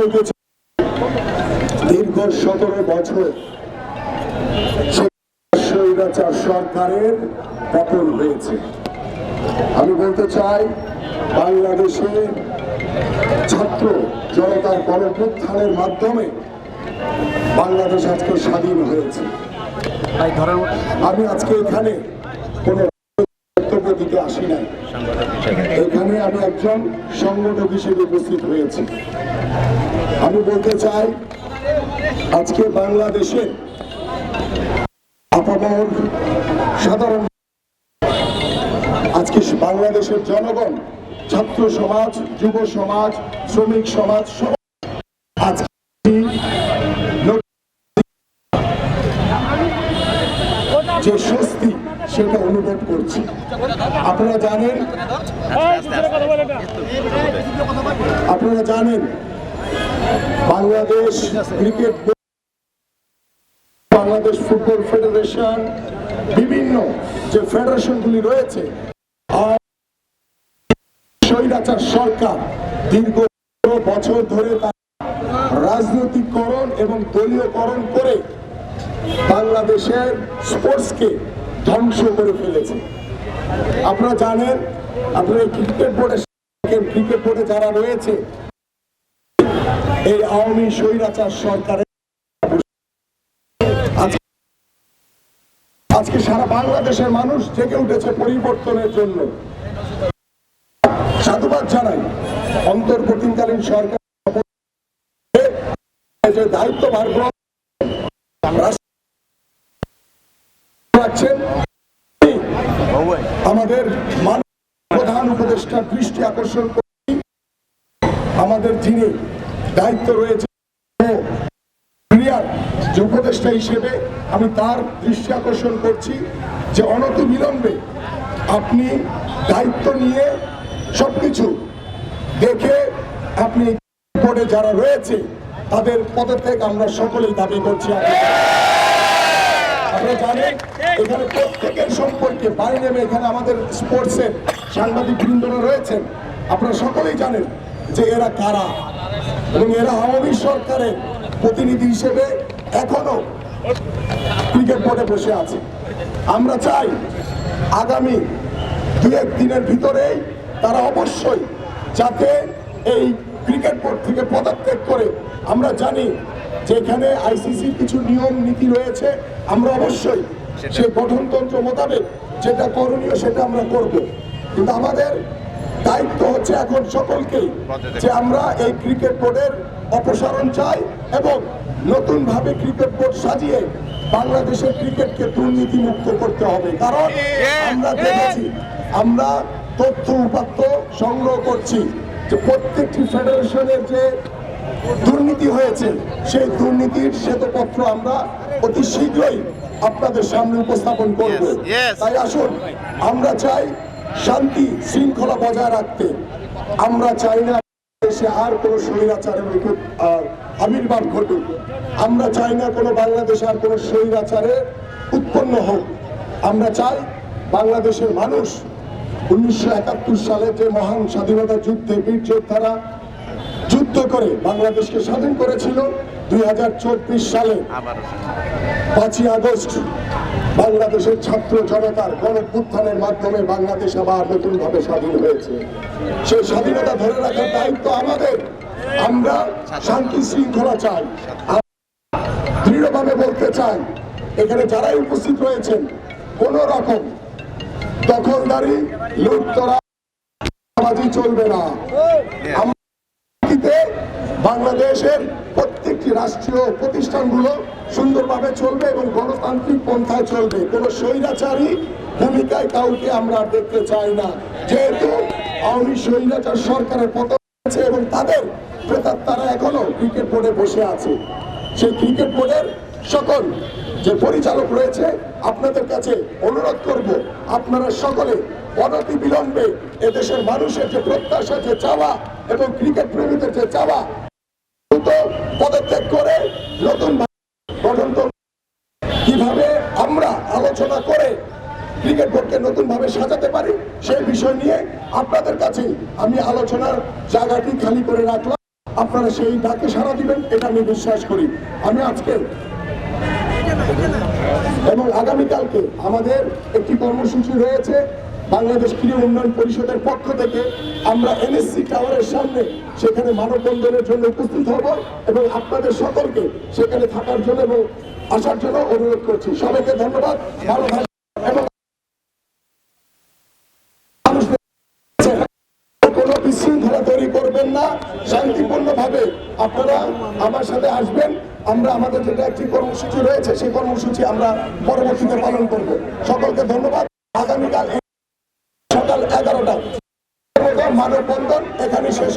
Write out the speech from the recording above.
দেখেছি দীর্ঘ 17 বছর স্বৈরাচার সরকারের পতন হয়েছে। আমি বলতে চাই, বাংলাদেশের ছাত্র জনতার গণঅভ্যুত্থানের মাধ্যমে বাংলাদেশ আজকে স্বাধীন হয়েছে। আমি আজকে এখানে কোনো বক্তব্য দিতে আসি নাই, এখানে আমি একজন সংগঠক হিসেবে উপস্থিত হয়েছি। আমি বলতে চাই, আজকে বাংলাদেশে আপামর সাধারণ, আজকে বাংলাদেশের জনগণ, ছাত্র সমাজ, যুব সমাজ, শ্রমিক সমাজ আজকে যে স্বস্তি সেটা অনুভব করছি। আপনারা জানেন Bangladesh cricket, Bangladesh football federation, বিভিন্ন যে ফেডারেশনগুলি রয়েছে, স্বৈরাচার সরকার দীর্ঘ বছর ধরে তার রাজনৈতিককরণ এবং দলীয়করণ করে বাংলাদেশের স্পোর্টসকে ধ্বংস করে ফেলেছে। আপনারা জানেন, আপনারা ক্রিকেট বোর্ডে যারা রয়েছে, এই আওয়ামী স্বৈরাচার সরকারের আজকে সারা বাংলাদেশের মানুষ জেগে উঠেছে পরিবর্তনের জন্য। সাধুবাদ জানাই অন্তর্বর্তীকালীন সরকার যে দায়িত্বভার রাখছেন। আমাদের প্রধান উপদেষ্টার দৃষ্টি আকর্ষণ করে আমাদের যিনি দায়িত্ব রয়েছে যে উপদেষ্টা হিসেবে, আমি তার দৃষ্টি আকর্ষণ করছি যে অনতিবিলম্বে আপনি দায়িত্ব নিয়ে সবকিছু দেখে আপনি বোর্ডে যারা রয়েছে তাদের পদত্যাগ আমরা সকলেই দাবি করছি। আপনারা জানেন এখানে প্রত্যেকের সম্পর্কে বাইরে নেমে, এখানে আমাদের স্পোর্টসের সাংবাদিক বৃন্দরা রয়েছেন, আপনারা সকলেই জানেন যে এরা কারা এবং এরা আওয়ামী সরকারের প্রতিনিধি হিসেবে এখনো ক্রিকেট বোর্ডে বসে আছে। আমরা চাই আগামী 2-1 দিনের ভিতরেই তারা অবশ্যই যাতে এই ক্রিকেট বোর্ড থেকে পদত্যাগ করে, আমরা জানি যে এখানে আইসিসির কিছু নিয়ম নীতি রয়েছে, আমরা অবশ্যই সেই গঠনতন্ত্র মোতাবেক যেটা করণীয় সেটা আমরা করব। কিন্তু আমাদের দায়িত্ব হচ্ছে এখন সকলকেই যে আমরা এই ক্রিকেট বোর্ডের অপসারণ চাই এবং নতুন ভাবে ক্রিকেট বোর্ড সাজিয়ে বাংলাদেশের ক্রিকেটকে দুর্নীতি মুক্ত করতে হবে। কারণ আমরা দেখেছি, আমরা তথ্য উপাত্ত সংগ্রহ করছি যে প্রত্যেকটি ফেডারেশনের যে দুর্নীতি হয়েছে, সেই দুর্নীতির শ্বেতপত্র আমরা অতি শীঘ্রই আপনাদের সামনে উপস্থাপন করব। তাই আসুন, আমরা চাই শান্তি শৃঙ্খলা বজায় রাখতে। আমরা চাই না দেশে আর কোনো স্বৈরাচারের আবির্ভাব ঘটুক। আমরা চাই না কোনো বাংলাদেশে আর কোনো স্বৈরাচারের উৎপন্ন হোক। আমরা চাই বাংলাদেশের মানুষ 1971 সালে যে মহান স্বাধীনতা যুদ্ধে বীর যোদ্ধারা যুদ্ধ করে বাংলাদেশকে স্বাধীন করেছিল, 2024 সালে 5ই আগস্ট বাংলাদেশের ছাত্র জনতার গণঅভ্যুত্থানের মাধ্যমে বাংলাদেশ আবার নতুন ভাবে স্বাধীন হয়েছে। সেই স্বাধীনতা ধরে রাখার দায়িত্ব আমাদের। আমরা শান্তি শৃঙ্খলা চাই। দৃঢ়ভাবে বলতে চাই, এখানে যারাই উপস্থিত রয়েছেন, কোন রকম দখলদারি, লুটতরা চলবে না। বাংলাদেশের প্রত্যেকটি রাষ্ট্রীয় প্রতিষ্ঠানগুলো সুন্দরভাবে চলবে এবং গণতান্ত্রিক পন্থায় চলবে। কোন স্বৈরাচারী ভূমিকায় কাউকে আমরা দেখতে চাই না। যেহেতু আওয়ামী স্বৈরাচার সরকারের পতন হয়েছে এবং তাদের প্রেতাত্মারা এখনো ক্রিকেট বোর্ডে বসে আছে, সেই ক্রিকেট বোর্ডের সকল যে পরিচালক রয়েছে, আপনাদের কাছে অনুরোধ করব, আপনারা সকলে অনতি বিলম্বে এদেশের মানুষের যে প্রত্যাশা, যে চাওয়া এবং ক্রিকেট প্রেমীদের যে চাওয়া, পদত্যাগ করে নতুন গঠনতন্ত্র কিভাবে আমরা আলোচনা করে ক্রিকেট বোর্ডকে নতুন ভাবে সাজাতে পারি, সেই বিষয় নিয়ে আপনাদের কাছে আমি আলোচনার জায়গাটি খালি করে রাখলাম। আপনারা সেই ডাকে সাড়া দিবেন, এটা আমি বিশ্বাস করি। আমি আজকে এবং আগামীকালকে আমাদের একটি কর্মসূচি রয়েছে বাংলাদেশ ক্রীড়া উন্নয়ন পরিষদের পক্ষ থেকে। আমরা এনএসসি টাওয়ারের সামনে সেখানে মানববন্ধনের জন্য উপস্থিত হব এবং আপনাদের সকলকে সেখানে থাকার জন্য এবং আসার জন্য অনুরোধ করছি। সবাইকে ধন্যবাদ, ভালো থাকবেন এবং কোনো বিশৃঙ্খলা তৈরি করবেন না, শান্তিপূর্ণভাবে আপনারা আমার সাথে আসবেন। আমরা আমাদের যেটা একটি কর্মসূচি রয়েছে সেই কর্মসূচি আমরা পরবর্তীতে পালন করব। সকলকে ধন্যবাদ। আগামীকাল সকাল 11টা মানববন্ধন এখানে শেষ